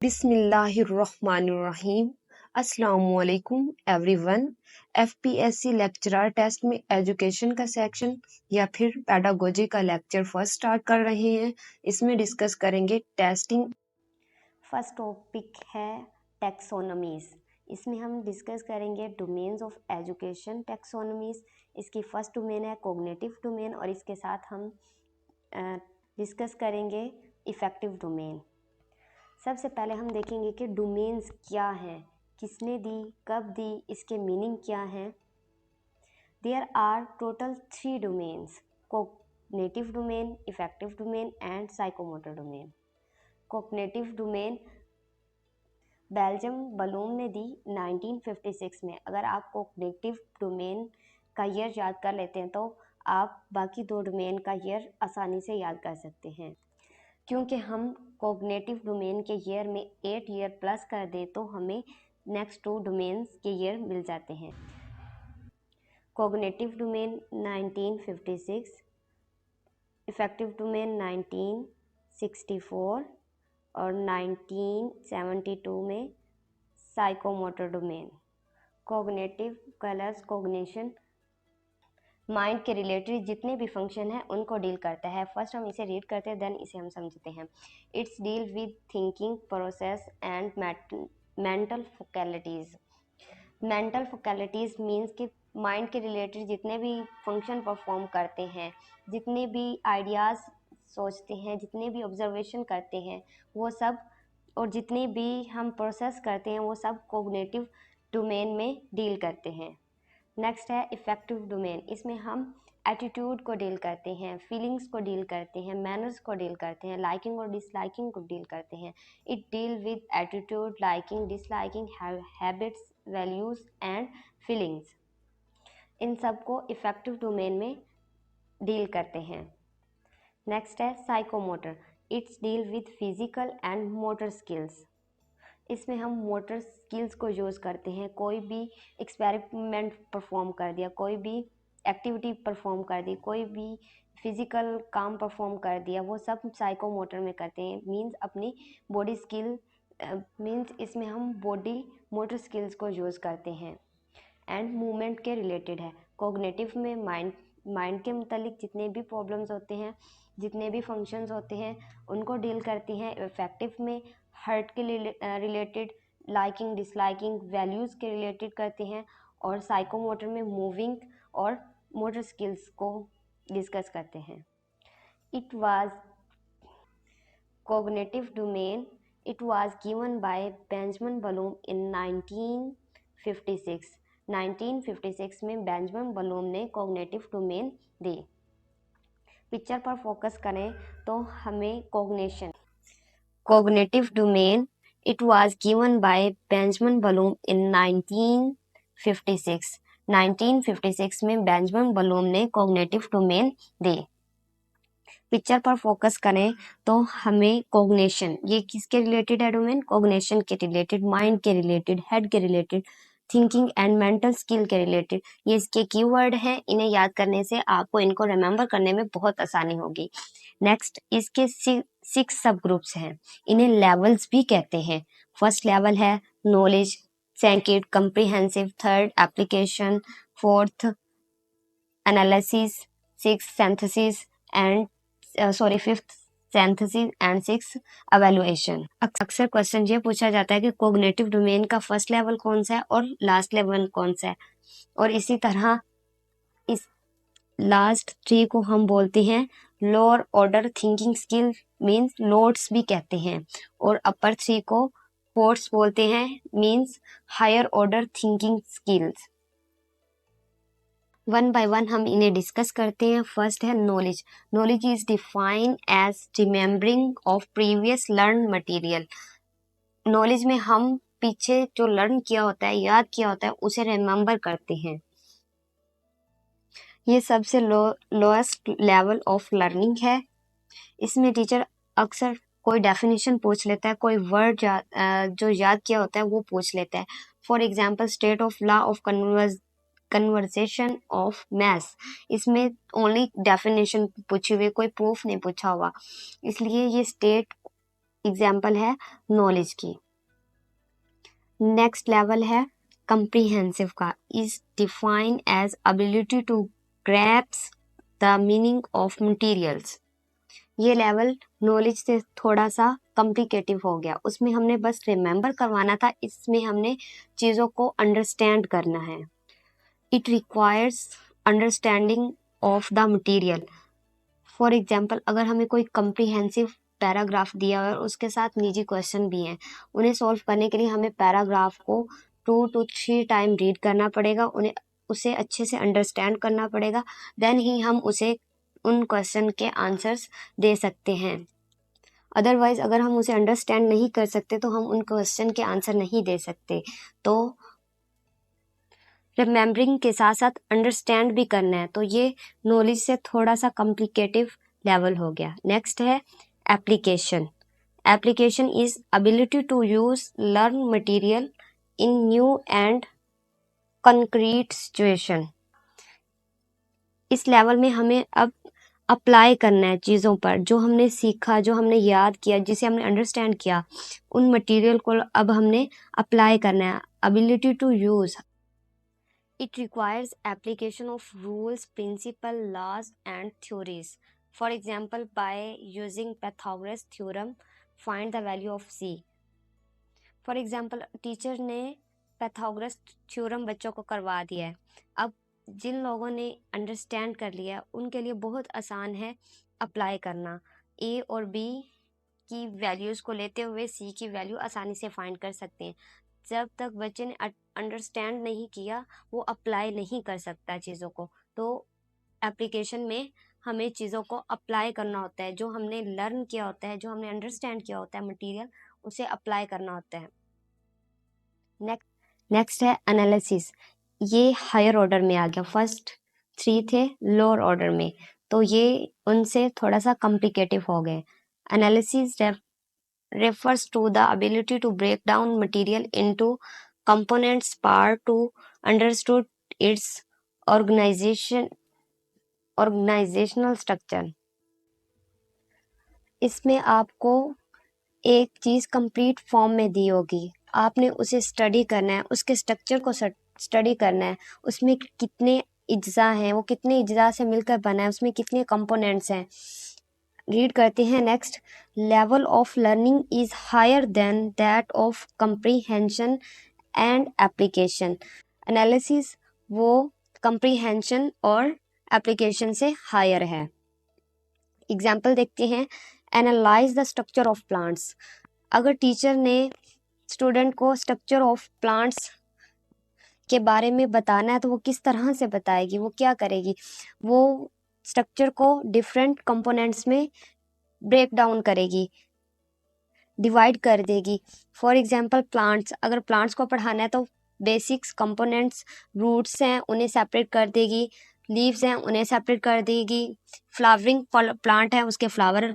बिस्मिल्लाहिर्रहमानिर्रहीम। अस्सलामुअलैकुम everyone. FPSC lecturer test में एजुकेशन का सेक्शन या फिर पेडागोजी का लेक्चर फर्स्ट स्टार्ट कर रहे हैं। इसमें डिस्कस करेंगे टेस्टिंग। फर्स्ट टॉपिक है टैक्सोनॉमीज। इसमें हम डिस्कस करेंगे डोमेन्स ऑफ एजुकेशन टैक्सोनॉमीज। इसकी फर्स्ट डोमेन है कॉग्निटिव डोमेन और इसके साथ हम डिस्कस करेंगे इफेक्टिव डोमेन। सबसे पहले हम देखेंगे कि डोमेन्स क्या हैं, किसने दी, कब दी, इसके मीनिंग क्या हैं। There are total 3 domains: cognitive domain, affective domain and psychomotor domain. Cognitive domain Benjamin Bloom ने दी 1956 में। अगर आप कॉग्निटिव डोमेन का ईयर याद कर लेते हैं तो आप बाकी 2 डोमेन का ईयर आसानी से याद कर सकते हैं। क्योंकि हम कॉग्निटिव डोमेन के ईयर में 8 ईयर प्लस कर दें तो हमें नेक्स्ट 2 डोमेन्स के ईयर मिल जाते हैं। कॉग्निटिव डोमेन 1956, इफेक्टिव डोमेन 1964 और 1972 में psychomotor domain. Cognitive colours cognition mind के रिलेटेड जितने भी फंक्शन हैं उनको डील करता है। फर्स्ट हम इसे रीड करते हैं, देन इसे हम समझते हैं। It's deal with thinking process and mental faculties. Mental faculties means कि माइंड के रिलेटेड जितने भी फंक्शन परफॉर्म करते हैं, जितने भी आइडियाज़ सोचते हैं, जितने भी ऑब्जर्वेशन करते हैं, वो सब और जितने भी हम प्रोसेस करते हैं वो सब कॉग्निटिव डोमेन में डील करते हैं। नेक्स्ट है इफेक्टिव डोमेन। इसमें हम एटीट्यूड को डील करते हैं, फीलिंग्स को डील करते हैं, मैनर्स को डील करते हैं, लाइकिंग और डिसलाइकिंग को डील करते हैं। It deal with attitude, liking, disliking, habits, values and feelings. इन सब को इफेक्टिव डोमेन में डील करते हैं। नेक्स्ट है psychomotor. It's deal with physical and motor skills. इसमें हम मोटर स्किल्स को यूज़ करते हैं। कोई भी एक्सपेरिमेंट परफॉर्म कर दिया, कोई भी एक्टिविटी परफॉर्म कर दी, कोई भी फिजिकल काम परफॉर्म कर दिया, वो सब साइकोमोटर में करते हैं। मींस अपनी बॉडी स्किल मींस इसमें हम बॉडी मोटर स्किल्स को यूज़ करते हैं एंड मूवमेंट के रिलेटेड है। कॉग्निटिव में माइंड के मुतालिक जितने भी प्रॉब्लम्स होते हैं, जितने भी फंक्शंस होते हैं उनको डील करती हैं। इफेक्टिव में हार्ट के रिलेटेड, लाइकिंग, डिसलाइकिंग, वैल्यूज़ के रिलेटेड करते हैं और साइकोमोटर में मूविंग और मोटर स्किल्स को डिस्कस करते हैं। It was cognitive domain. It was given by Benjamin Bloom in 1956. 1956 में बेंजामिन ब्लूम ने कॉग्निटिव डोमेन दी। पिक्चर पर फोकस करें तो हमें cognitive domain it was given by Benjamin Bloom in 1956. 1956 में बेंजामिन ब्लूम ने कॉग्निटिव डोमेन दी। पिक्चर पर फोकस करें तो हमें कॉग्निशन, ये किसके रिलेटेड है डोमेन? कॉग्निशन के रिलेटेड, माइंड के रिलेटेड, हेड के related, thinking and mental skill के रिलेटेड। ये इसके कीवर्ड हैं। इन्हें याद करने से आपको इनको रिमेंबर करने में बहुत आसानी होगी। नेक्स्ट, इसके 6 सब ग्रुप्स हैं। इन्हें लेवल्स भी कहते हैं। फर्स्ट लेवल है knowledge, second comprehensive, third application, fourth analysis, six synthesis and fifth synthesis and six evaluation. अक्सर क्वेश्चन ये पूछा जाता है कि कॉग्निटिव डोमेन का फर्स्ट लेवल कौन सा है और लास्ट लेवल कौन सा है, और इसी तरह इस लास्ट 3 को हम बोलते हैं lower order thinking skill, means loads भी कहते हैं, और अपर 3 को फोर्स बोलते हैं, means higher order thinking skills. One by one हम इन्हें डिस्कस करते हैं। फर्स्ट है knowledge. Knowledge is defined as remembering of previous learn material. Knowledge में हम पीछे जो लर्न किया होता है, याद किया होता है, उसे रिमेम्बर करते हैं। ये सबसे लोएस्ट लेवल ऑफ लर्निंग है। इसमें टीचर अक्सर कोई डेफिनेशन पूछ लेता है, कोई वर्ड जो याद किया होता है वो पूछ लेता है। For example state of law of conversation of maths. इसमें ओनली डेफिनेशन पूछी हुई, कोई प्रूफ नहीं पूछा हुआ, इसलिए ये स्टेट एग्जाम्पल है नॉलेज की। नेक्स्ट लेवल है कंप्रीहेंसिव का, is defined as ability to grasp the meaning of materials. ये लेवल नॉलेज से थोड़ा सा कॉम्प्लिकेटिव हो गया, उसमें हमने बस रिमेंबर करवाना था, इसमें हमने चीज़ों को अंडरस्टैंड करना है। It requires understanding of the material. For example, अगर हमें कोई कॉम्प्रिहेंसिव पैराग्राफ दिया है और उसके साथ निजी क्वेश्चन भी हैं, उन्हें सॉल्व करने के लिए हमें पैराग्राफ को 2 to 3 टाइम रीड करना पड़ेगा, उसे अच्छे से अंडरस्टैंड करना पड़ेगा, देन ही हम उसे उन क्वेश्चन के आंसर्स दे सकते हैं। अदरवाइज अगर हम उसे अंडरस्टैंड नहीं कर सकते तो हम उन क्वेश्चन के आंसर नहीं दे सकते। तो रिमेम्बरिंग के साथ साथ अंडरस्टैंड भी करना है, तो ये नॉलेज से थोड़ा सा कॉम्प्लिकेटिव लेवल हो गया। नेक्स्ट है application. Application is ability to use learn material in new and concrete situation. इस लेवल में हमें अब अप्लाई करना है चीज़ों पर, जो हमने सीखा, जो हमने याद किया, जिसे हमने अंडरस्टैंड किया, उन मटेरियल को अब हमने अप्लाई करना है। Ability to use, it requires application of rules, principle, laws and theories. For example, by using Pythagoras theorem, find the value of c. For example, teacher ने पैथागोरस थ्योरम बच्चों को करवा दिया है। अब जिन लोगों ने अंडरस्टैंड कर लिया उनके लिए बहुत आसान है अप्लाई करना। ए और बी की वैल्यूज़ को लेते हुए सी की वैल्यू आसानी से फाइंड कर सकते हैं। जब तक बच्चे ने अंडरस्टैंड नहीं किया वो अप्लाई नहीं कर सकता चीज़ों को। तो एप्लीकेशन में हमें चीज़ों को अप्लाई करना होता है, जो हमने लर्न किया होता है, जो हमने अंडरस्टैंड किया होता है मटेरियल, उसे अप्लाई करना होता है। नेक्स्ट है एनालिसिस। ये हायर ऑर्डर में आ गया, फर्स्ट 3 थे लोअर ऑर्डर में, तो ये उनसे थोड़ा सा कॉम्प्लिकेटिव हो गए। Analysis refers to the ability to break down material into components part to understood its organizational structure। इसमें आपको एक चीज़ कंप्लीट फॉर्म में दी होगी, आपने उसे स्टडी करना है, उसके स्ट्रक्चर को स्टडी करना है, उसमें कितने अज्जा हैं, वो कितने अज्जा से मिलकर बना है, उसमें कितने कंपोनेंट्स हैं। रीड करते हैं next. Level of learning is higher than that of comprehension and application. Analysis वो कंप्रीहेंशन और एप्लीकेशन से हायर है। एग्जाम्पल देखते हैं। Analyse the structure of plants. अगर टीचर ने स्टूडेंट को स्ट्रक्चर ऑफ प्लांट्स के बारे में बताना है तो वो किस तरह से बताएगी, वो क्या करेगी, वो स्ट्रक्चर को डिफरेंट कंपोनेंट्स में ब्रेक डाउन करेगी, डिवाइड कर देगी। फॉर एग्जांपल प्लांट्स, अगर प्लांट्स को पढ़ाना है तो बेसिक्स कंपोनेंट्स, रूट्स हैं उन्हें सेपरेट कर देगी, लीव्स हैं उन्हें सेपरेट कर देगी, फ्लावरिंग प्लांट है उसके फ्लावर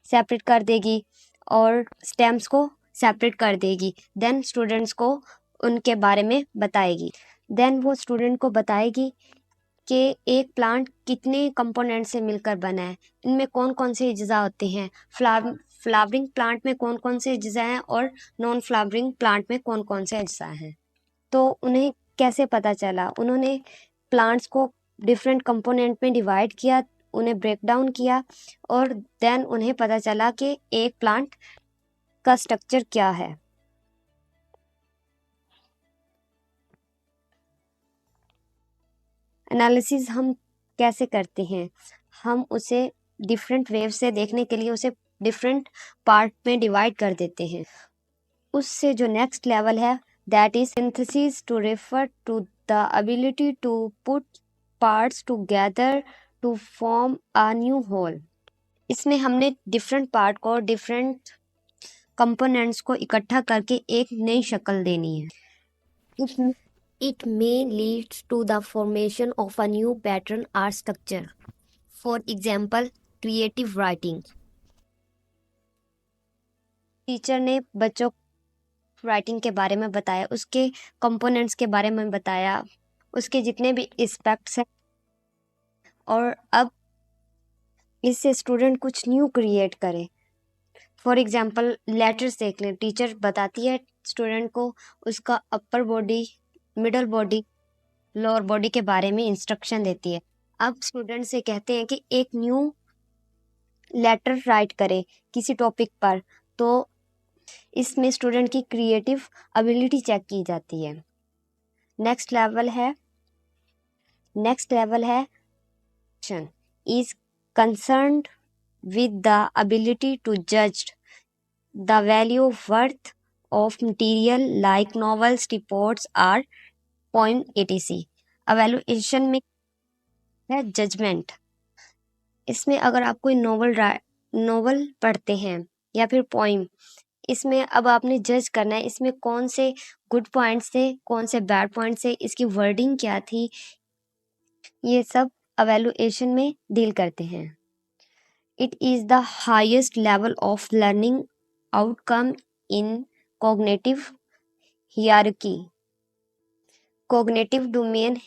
सेपरेट कर देगी और स्टेम्स को सेपरेट कर देगी। देन स्टूडेंट्स को उनके बारे में बताएगी। देन वो स्टूडेंट को बताएगी कि एक प्लांट कितने कंपोनेंट से मिलकर बना है, इनमें कौन कौन से अज्जा होते हैं, फ्लावरिंग प्लांट में कौन कौन से अज्जा हैं और नॉन फ्लावरिंग प्लांट में कौन कौन से अज्जा हैं। तो उन्हें कैसे पता चला, उन्होंने प्लांट्स को डिफरेंट कंपोनेंट में डिवाइड किया, उन्हें ब्रेक डाउन किया और देन उन्हें पता चला कि एक प्लांट का स्ट्रक्चर क्या है। एनालिसिस हम कैसे करते हैं, हम उसे डिफरेंट वेव से देखने के लिए उसे डिफरेंट पार्ट में डिवाइड कर देते हैं। उससे जो नेक्स्ट लेवल है that is synthesis, to refer to the ability to put parts together to form a new whole. इसमें हमने डिफरेंट पार्ट को, डिफरेंट कंपोनेंट्स को इकट्ठा करके एक नई शक्ल देनी है। It may lead to the formation of a new pattern or structure. For example, creative writing. Teacher ने बच्चों को राइटिंग के बारे में बताया, उसके कंपोनेंट्स के बारे में बताया, उसके जितने भी एस्पेक्ट्स हैं, और अब इससे स्टूडेंट कुछ न्यू क्रिएट करे। फॉर एग्जाम्पल लेटर्स देख लें। टीचर बताती है स्टूडेंट को उसका upper body, middle body, lower body के बारे में इंस्ट्रक्शन देती है। अब स्टूडेंट से कहते हैं कि एक न्यू लेटर राइट करे किसी टॉपिक पर, तो इसमें स्टूडेंट की क्रिएटिव एबिलिटी चेक की जाती है। नेक्स्ट लेवल है is concerned with the ability to judge the value worth of material like novels, reports or poem etc. evaluation में है जजमेंट। इसमें अगर आप कोई नोवेल पढ़ते हैं या फिर पोइम, इसमें अब आपने जज करना है इसमें कौन से गुड पॉइंट्स थे, कौन से बैड पॉइंट्स थे, इसकी वर्डिंग क्या थी, ये सब evaluation में डील करते हैं। It is the highest level of learning outcome in cognitive hierarchy. Cognitive domain,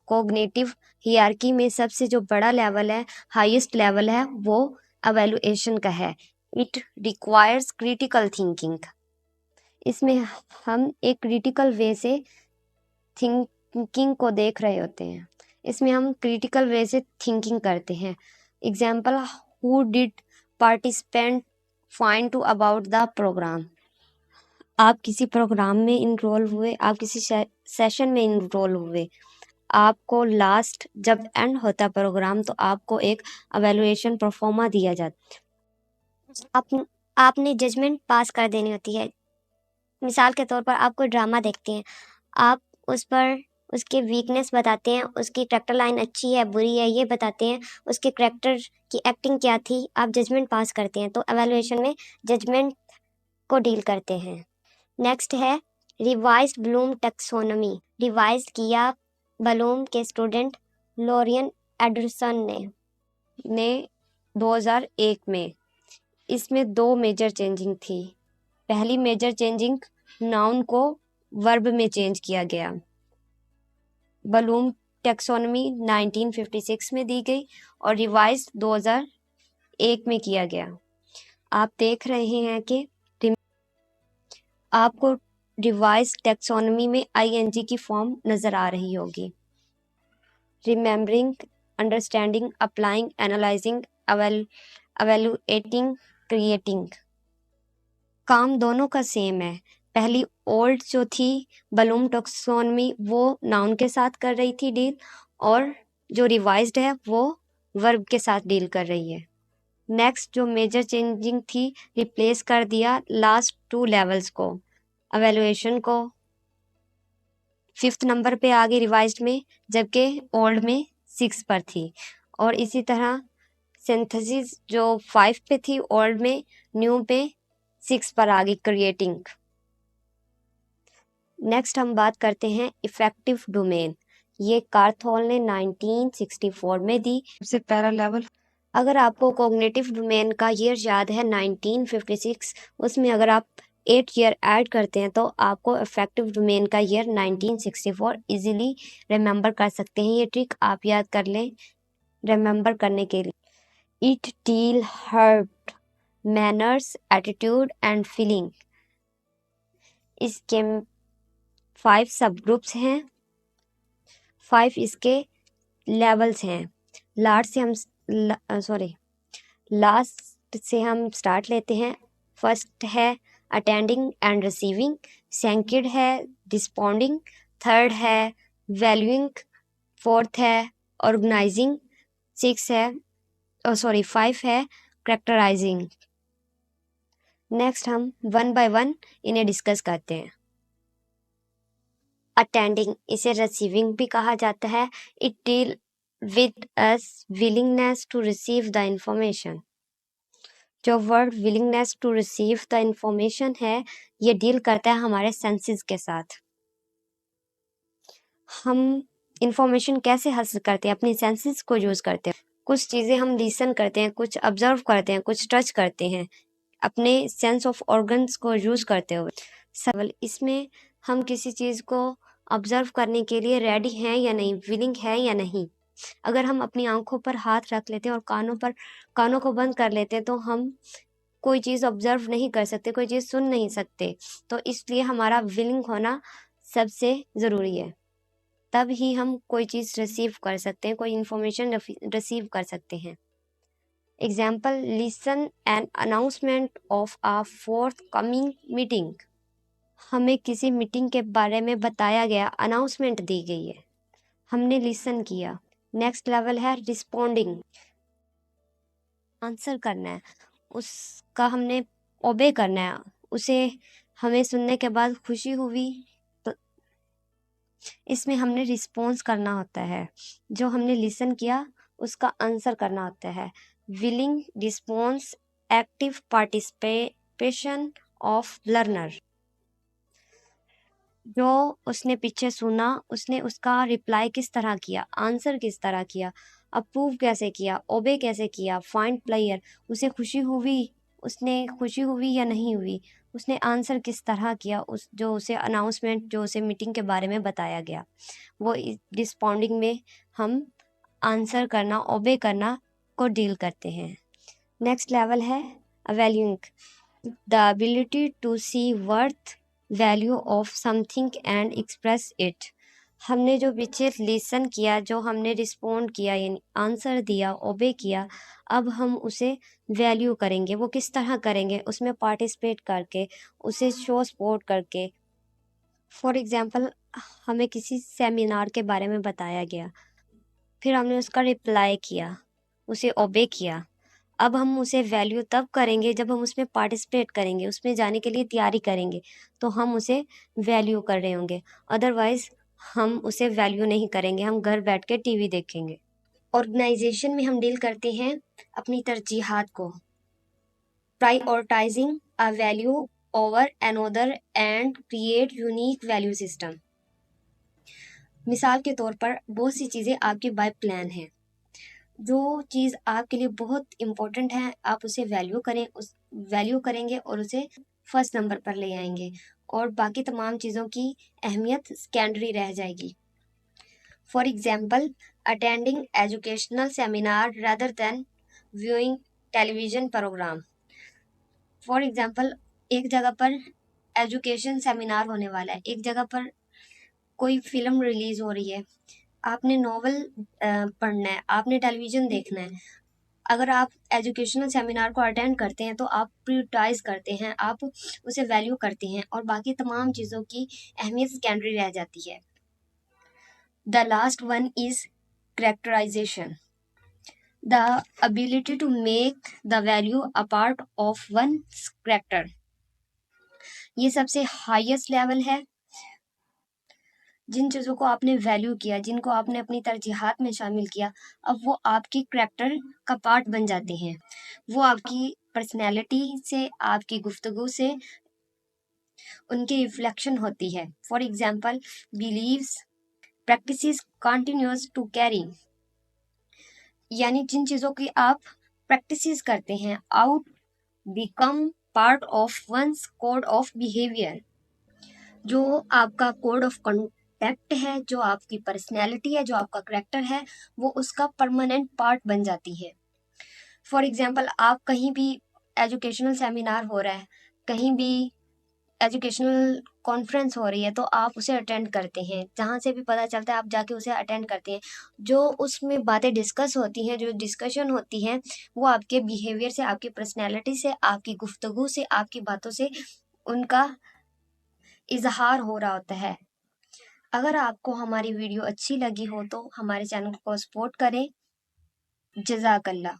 cognitive hierarchy में सबसे जो बड़ा लेवल है, हाईएस्ट लेवल है, वो evaluation का है। It requires critical thinking. इसमें हम एक क्रिटिकल वे से थिंकिंग को देख रहे होते हैं। इसमें हम क्रिटिकल वे से थिंकिंग करते हैं। Example, who did participant find to about the program. आप किसी प्रोग्राम में इनरोल हुए, आप किसी सेशन में इनरोल हुए, आपको लास्ट जब एंड होता प्रोग्राम तो आपको एक एवेलुएशन परफॉर्मा दिया जाता। आपने जजमेंट पास कर देनी होती है। मिसाल के तौर पर आप कोई ड्रामा देखते हैं, आप उस पर उसके वीकनेस बताते हैं, उसकी कैरेक्टर लाइन अच्छी है बुरी है ये बताते हैं, उसके कैरेक्टर की एक्टिंग क्या थी, आप जजमेंट पास करते हैं। तो एवेलुएशन में जजमेंट को डील करते हैं। नेक्स्ट है रिवाइज्ड ब्लूम टैक्सोनॉमी। रिवाइज किया ब्लूम के स्टूडेंट लोरियन एडरसन ने 2001 में। इसमें 2 मेजर चेंजिंग थी। पहली मेजर चेंजिंग नाउन को वर्ब में चेंज किया गया। ब्लूम टैक्सोनॉमी 1956 में दी गई और रिवाइज 2001 में किया गया। आप देख रहे हैं कि आपको रिवाइज टैक्सोनॉमी में आईएनजी की फॉर्म नजर आ रही होगी। Remembering, understanding, applying, analysing, evaluating, creating. काम दोनों का सेम है। पहली ओल्ड जो थी ब्लूम टैक्सोनॉमी वो नाउन के साथ कर रही थी डील, और जो रिवाइज्ड है वो वर्ब के साथ डील कर रही है। नेक्स्ट जो मेजर चेंजिंग थी, रिप्लेस कर दिया लास्ट 2 लेवल्स को, एवेलुएशन को 5th नंबर पे आ गई रिवाइज्ड में, जबकि ओल्ड में 6 पर थी। और इसी तरह सिंथेसिस जो 5 पे थी ओल्ड में, न्यू पे 6 पर आ गई क्रिएटिंग। नेक्स्ट हम बात करते हैं इफेक्टिव डोमेन। ये कार्थोल ने 1964 में दी। सबसे पहला लेवल, अगर आपको कॉग्निटिव डोमेन का ईयर याद है 1956, उसमें अगर आप 8 ईयर ऐड करते हैं तो आपको इफेक्टिव डोमेन का ईयर 1964 इजीली रिमेंबर कर सकते हैं। ये ट्रिक आप याद कर लें रिमेंबर करने के लिए। It deal hurt manners, attitude and feeling. इसके 5 सब ग्रुप्स हैं, 5 इसके लेवल्स हैं। लास्ट से हम स्टार्ट लेते हैं। फर्स्ट है अटेंडिंग एंड रिसीविंग, सेकंड है रिस्पॉन्डिंग, थर्ड है वैल्यूइंग, फोर्थ है ऑर्गेनाइजिंग, 5 है कैरेक्टराइजिंग। नेक्स्ट हम 1 बाय 1 इन्हें डिस्कस करते हैं। अटेंडिंग, इसे रिसीविंग भी कहा जाता है। It deal with us willingness to receive the information। जो word willingness to receive the information है, ये डील करता है हमारे सेंसेस के साथ। हम इंफॉर्मेशन कैसे हासिल करते हैं? अपनी सेंसेस को यूज करते हैं। कुछ चीजें हम लिसन करते हैं, कुछ ऑब्जर्व करते हैं, कुछ टच करते हैं, अपने सेंस ऑफ ऑर्गन्स को यूज करते हुए। सवाल, इसमें हम किसी चीज को ऑब्जर्व करने के लिए रेडी हैं या नहीं, विलिंग है या नहीं। अगर हम अपनी आंखों पर हाथ रख लेते हैं और कानों को बंद कर लेते हैं तो हम कोई चीज़ ऑब्जर्व नहीं कर सकते, कोई चीज़ सुन नहीं सकते, तो इसलिए हमारा विलिंग होना सबसे ज़रूरी है। तब ही हम कोई चीज़ रिसीव कर सकते हैं, कोई इन्फॉर्मेशन रिसीव कर सकते हैं। Example, listen an announcement of a forthcoming meeting. हमें किसी मीटिंग के बारे में बताया गया, अनाउंसमेंट दी गई है, हमने लिसन किया। नेक्स्ट लेवल है रिस्पोंडिंग, आंसर करना है, उसका हमने ओबे करना है, उसे हमें सुनने के बाद खुशी हुई तो इसमें हमने रिस्पॉन्स करना होता है। जो हमने लिसन किया उसका आंसर करना होता है। Willing, response, active participation of learner. जो उसने पीछे सुना, उसने उसका रिप्लाई किस तरह किया, आंसर किस तरह किया, अप्रूव कैसे किया, ओबे कैसे किया, फाइंड प्लेयर, उसे खुशी हुई, उसने खुशी हुई या नहीं हुई, उसने आंसर किस तरह किया, उस जो उसे अनाउंसमेंट, जो उसे मीटिंग के बारे में बताया गया, वो रिस्पॉन्डिंग में हम आंसर करना, ओबे करना को डील करते हैं। नेक्स्ट लेवल है valuing, the ability to see worth value of something and express it. हमने जो पीछे लिसन किया, जो हमने रिस्पोंड किया यानी आंसर दिया, ओबे किया, अब हम उसे वैल्यू करेंगे। वो किस तरह करेंगे, उसमें पार्टिसिपेट करके, उसे शो सपोर्ट करके। फॉर एग्जांपल, हमें किसी सेमिनार के बारे में बताया गया, फिर हमने उसका रिप्लाई किया, उसे ओबे किया। अब हम उसे वैल्यू तब करेंगे जब हम उसमें पार्टिसिपेट करेंगे, उसमें जाने के लिए तैयारी करेंगे, तो हम उसे वैल्यू कर रहे होंगे। अदरवाइज हम उसे वैल्यू नहीं करेंगे, हम घर बैठ के टीवी देखेंगे। ऑर्गेनाइजेशन में हम डील करते हैं अपनी तरजीहात को, prioritising a value over another and create unique value system. मिसाल के तौर पर बहुत सी चीज़ें आपकी बाय प्लान है, जो चीज़ आपके लिए बहुत इम्पोर्टेंट है आप उसे वैल्यू करें, उस वैल्यू करेंगे और उसे फर्स्ट नंबर पर ले आएंगे, और बाकी तमाम चीज़ों की अहमियत सेकेंडरी रह जाएगी। For example, attending educational seminar rather than viewing television program. For example, एक जगह पर एजुकेशन सेमिनार होने वाला है, एक जगह पर कोई फिल्म रिलीज हो रही है, आपने नॉवल पढ़ना है, आपने टेलीविज़न देखना है। अगर आप एजुकेशनल सेमिनार को अटेंड करते हैं तो आप प्रायोरिटाइज करते हैं, आप उसे वैल्यू करते हैं, और बाकी तमाम चीज़ों की अहमियत सेकेंडरी रह जाती है। The last one is characterisation, the ability to make the value a part of one character. ये सबसे हाईएस्ट लेवल है। जिन चीज़ों को आपने वैल्यू किया, जिनको आपने अपनी तरजीहात में शामिल किया, अब वो आपकी करैक्टर का पार्ट बन जाते हैं। वो आपकी पर्सनैलिटी से, आपकी गुफ्तगू से उनकी रिफ्लेक्शन होती है। For example, believes, practices continues to carry, यानी जिन चीज़ों की आप प्रैक्टिसेस करते हैं, out become part of one's code of behaviour. जो आपका कोड ऑफ कंडक्ट है, जो आपकी पर्सनैलिटी है, जो आपका करेक्टर है, वो उसका परमानेंट पार्ट बन जाती है। फॉर एग्जाम्पल, आप कहीं भी एजुकेशनल सेमिनार हो रहा है, कहीं भी एजुकेशनल कॉन्फ्रेंस हो रही है, तो आप उसे अटेंड करते हैं, जहाँ से भी पता चलता है आप जाके उसे अटेंड करते हैं। जो उसमें बातें डिस्कस होती हैं, जो डिस्कशन होती हैं, वो आपके बिहेवियर से, आपकी पर्सनैलिटी से, आपकी गुफ्तगू से, आपकी बातों से उनका इजहार हो रहा होता है। अगर आपको हमारी वीडियो अच्छी लगी हो तो हमारे चैनल को सपोर्ट करें। जज़ाकल्लाह।